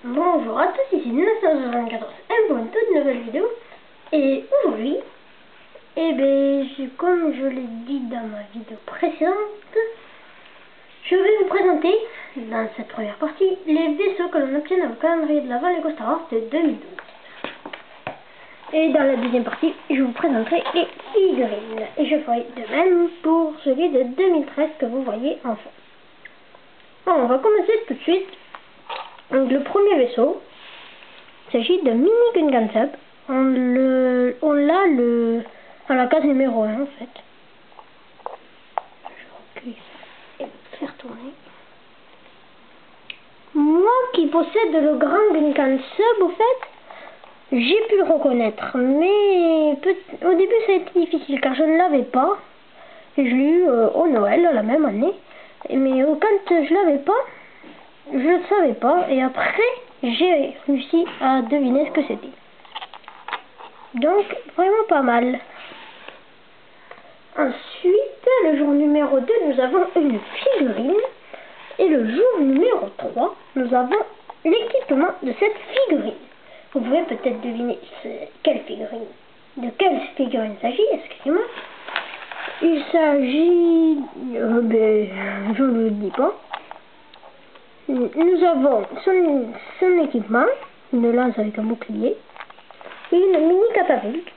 Bonjour à tous, ici 1994 et pour une toute nouvelle vidéo. Et aujourd'hui, comme je l'ai dit dans ma vidéo précédente, je vais vous présenter dans cette première partie les vaisseaux que l'on obtient dans le calendrier de l'Avent Lego Star Wars de 2012. Et dans la deuxième partie, je vous présenterai les figurines. Et je ferai de même pour celui de 2013 que vous voyez en fond. Bon, on va commencer tout de suite. Donc le premier vaisseau, il s'agit de Mini Gungan Sub. On l'a à la case numéro 1 en fait. Je recule ça et faire tourner. Moi qui possède le grand Gungan Sub, au fait, j'ai pu le reconnaître. Mais au début ça a été difficile car je ne l'avais pas. Et je l'ai eu au Noël la même année. Mais quand je l'avais pas, je ne savais pas. Et après, j'ai réussi à deviner ce que c'était. Donc, vraiment pas mal. Ensuite, le jour numéro 2, nous avons une figurine. Et le jour numéro 3, nous avons l'équipement de cette figurine. Vous pouvez peut-être deviner quelle figurine. De quelle figurine il s'agit, excusez-moi. Il s'agit... je ne le dis pas. Nous avons son équipement, une lance avec un bouclier, et une mini catapulte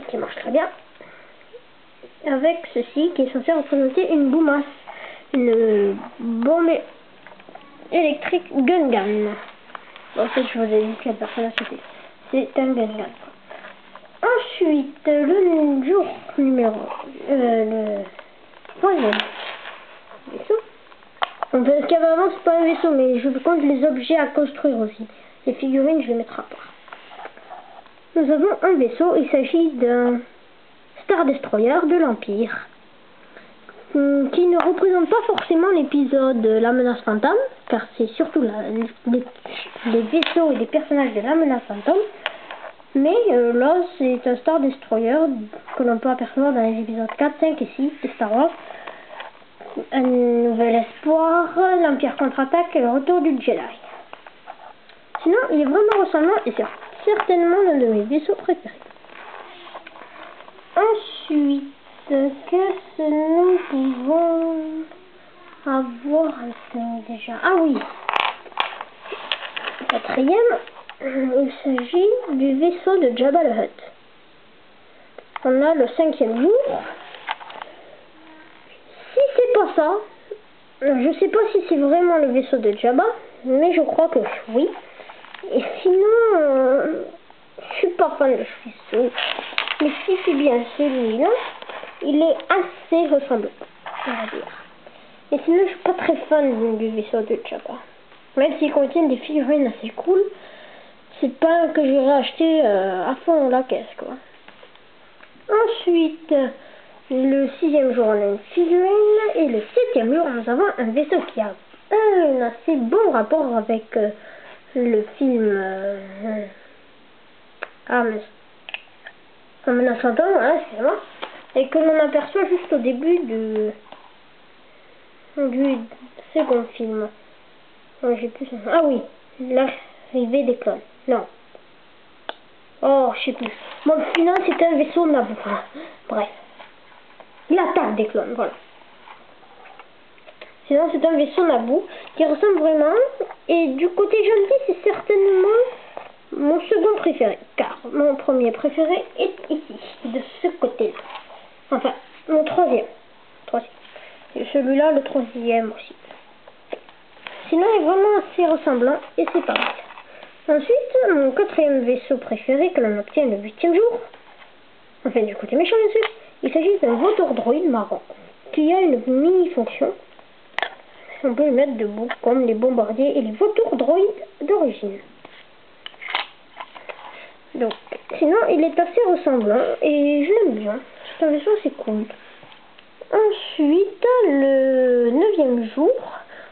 qui marche très bien, avec ceci qui est censé représenter une boumasse, une bombe électrique Gungan. Bon, en fait, je vous ai dit quelle personne c'était. C'est un Gungan. Ensuite, le jour numéro... le troisième vaisseau. Parce qu'avant c'est pas un vaisseau, mais je compte les objets à construire aussi. Les figurines, je les mettrai à part. Nous avons un vaisseau, il s'agit d'un Star Destroyer de l'Empire. Qui ne représente pas forcément l'épisode La Menace Fantôme, car c'est surtout les vaisseaux et les personnages de La Menace Fantôme. Mais là, c'est un Star Destroyer que l'on peut apercevoir dans les épisodes 4, 5 et 6 de Star Wars. Un nouvel espoir, l'Empire contre-attaque et le retour du Jedi. Sinon, il est vraiment ressemblant et c'est certainement l'un de mes vaisseaux préférés. Ensuite, qu'est-ce que nous pouvons avoir déjà? Ah oui, quatrième, il s'agit du vaisseau de Jabba the Hutt. On a le 5e jour. Si c'est pas ça, je sais pas si c'est vraiment le vaisseau de Jabba, mais je crois que oui. Et sinon, je suis pas fan de ce vaisseau. Mais si c'est bien celui-là, il est assez ressemblant, on va dire. Et sinon, je suis pas très fan du vaisseau de Jabba. Même s'il contient des figurines assez cool, c'est pas que j'irai acheter à fond la caisse, quoi. Ensuite, le 6e jour, on a une figurine. Et le 7e jour, nous avons un vaisseau qui a un assez bon rapport avec le film La Menace Fantôme, excusez-moi. Et que l'on aperçoit juste au début du second film. J'ai plus son... Ah oui, l'arrivée des clones. Non. Oh, je sais plus. Bon, le final, c'était un vaisseau Naboo. Bref. L'attaque des clones, voilà. Sinon, c'est un vaisseau Naboo qui ressemble vraiment. Et du côté gentil, c'est certainement mon second préféré. Car mon premier préféré est ici, de ce côté-là. Enfin, mon troisième. Et celui-là, le 3e aussi. Sinon, il est vraiment assez ressemblant et c'est pas mal. Ensuite, mon 4e vaisseau préféré que l'on obtient le 8e jour. Enfin, du côté méchant, bien sûr. Il s'agit d'un vautour droïde marron qui a une mini-fonction. On peut le mettre debout comme les bombardiers et les vautours droïdes d'origine. Donc, sinon, il est assez ressemblant et je l'aime bien. C'est un vaisseau assez cool. Ensuite, le 9e jour,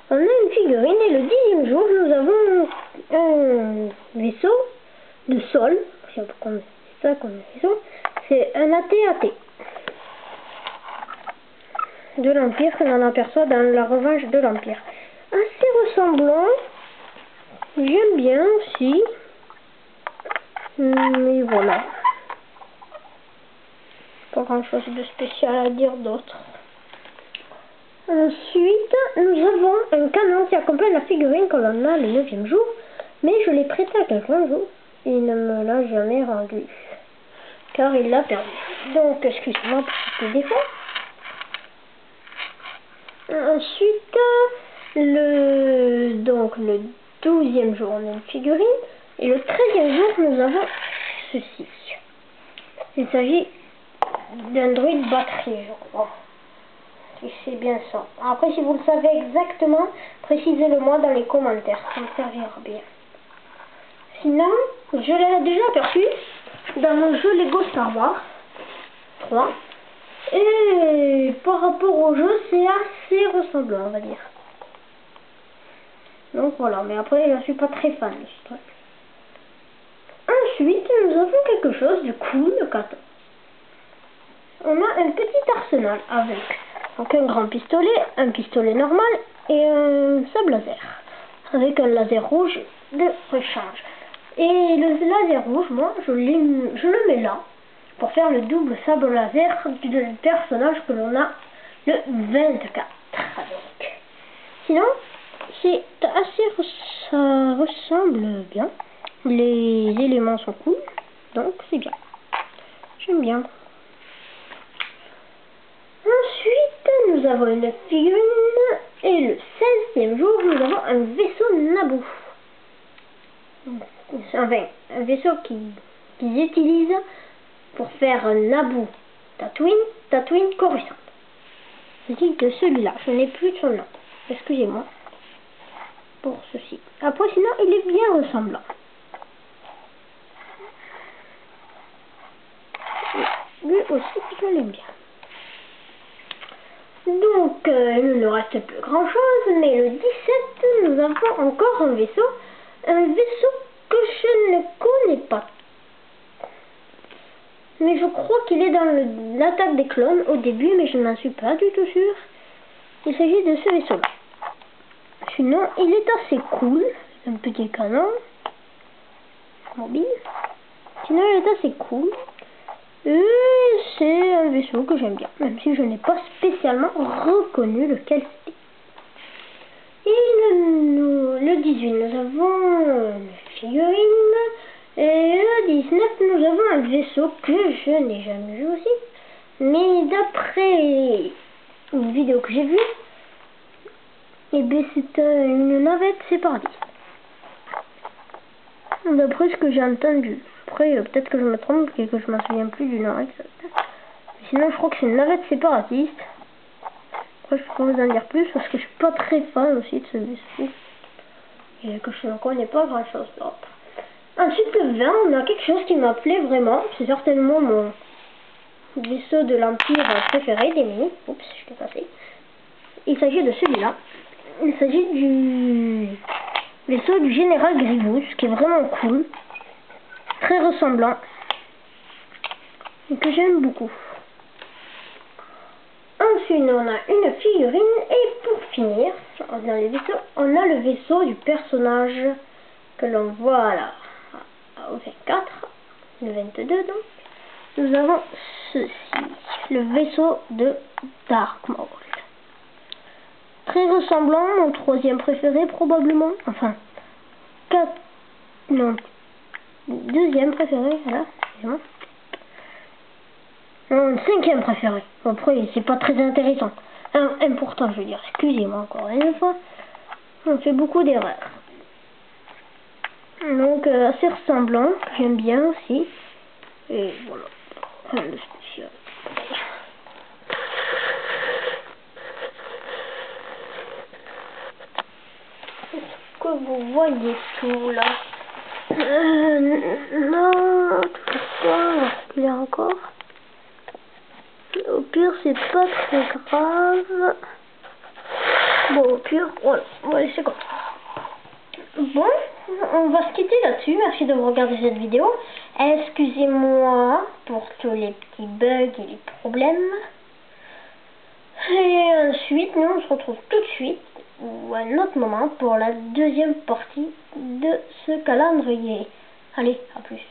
on a une figurine et le 10e jour, nous avons un vaisseau de sol. C'est ça comme vaisseau. C'est un AT-AT de l'Empire que l'on aperçoit dans la revanche de l'Empire. Assez ressemblant. J'aime bien aussi. Mais voilà. Pas grand chose de spécial à dire d'autre. Ensuite, nous avons un canon qui accompagne la figurine que l'on a le 9e jour. Mais je l'ai prêté à quelqu'un un jour. Il ne me l'a jamais rendu. Car il l'a perdu. Donc, excusez-moi pour ce petit défaut. Ensuite, le 12e jour, on a une figurine. Et le 13e jour, nous avons ceci. Il s'agit d'un druide batterie, je crois. Et c'est bien ça. Après, si vous le savez exactement, précisez-le moi dans les commentaires. Ça me servira bien. Sinon, je l'ai déjà aperçu dans mon jeu Lego Star Wars 3. Et par rapport au jeu, c'est assez ressemblant, on va dire. Donc voilà, mais après, je ne suis pas très fan de ce truc. Ensuite, nous avons quelque chose de cool, le 14. On a un petit arsenal avec donc un grand pistolet, un pistolet normal et un sable laser. Avec un laser rouge de rechange. Et le laser rouge, moi, je le mets là. Pour faire le double sabre laser du personnage que l'on a le 24 avec. Sinon, c'est assez, ça ressemble bien. Les éléments sont cool, donc c'est bien. J'aime bien. Ensuite, nous avons une figurine et le 16e jour, nous avons un vaisseau Naboo. Enfin, un vaisseau qu'ils utilisent pour faire Naboo Tatooine Coruscant. Je dis de celui-là, je n'ai plus son nom. Excusez-moi pour ceci. Après, sinon, il est bien ressemblant. Lui aussi, je l'aime bien. Donc, il ne reste plus grand chose, mais le 17, nous avons encore un vaisseau que je ne connais pas. Mais je crois qu'il est dans l'attaque des clones au début, mais je n'en suis pas du tout sûre. Il s'agit de ce vaisseau-là. Sinon, il est assez cool. Un petit canon mobile. Sinon, il est assez cool. Et c'est un vaisseau que j'aime bien, même si je n'ai pas spécialement reconnu lequel c'était. Et le 18, nous avons une figurine. Et le 19, nous avons un vaisseau que je n'ai jamais vu aussi. Mais d'après une vidéo que j'ai vue, et bien c'est une navette séparatiste. D'après ce que j'ai entendu. Après, peut-être que je me trompe et que je m'en souviens plus du nom exact. Sinon, je crois que c'est une navette séparatiste. Après, je peux vous en dire plus parce que je suis pas très fan aussi de ce vaisseau. Et que je ne connais pas grand chose d'autre. Ensuite, le 20, on a quelque chose qui m'appelait vraiment. C'est certainement mon vaisseau de l'Empire préféré des mini. Oups, je l'ai passé. Il s'agit de celui-là. Il s'agit du vaisseau du général Grievous, qui est vraiment cool. Très ressemblant. Et que j'aime beaucoup. Ensuite, on a une figurine. Et pour finir, dans les vaisseaux, on a le vaisseau du personnage que l'on voit là. Au 24, le 22 donc, nous avons ceci, le vaisseau de Dark Maul. Très ressemblant, mon troisième préféré probablement, enfin, deuxième préféré, voilà, mon cinquième préféré. Après, c'est pas très intéressant, important je veux dire, excusez-moi encore une fois, on fait beaucoup d'erreurs. Donc assez ressemblant, j'aime bien aussi. Et voilà, rien de spécial. Est-ce que vous voyez tout là? Non, toujours pas, il y a encore. Au pire, c'est pas très grave. Bon, au pire, voilà, on va laisser comme ça. Bon, on va se quitter là-dessus. Merci de regarder cette vidéo. Excusez-moi pour tous les petits bugs et les problèmes. Et ensuite, nous on se retrouve tout de suite ou à un autre moment pour la deuxième partie de ce calendrier. Allez, à plus.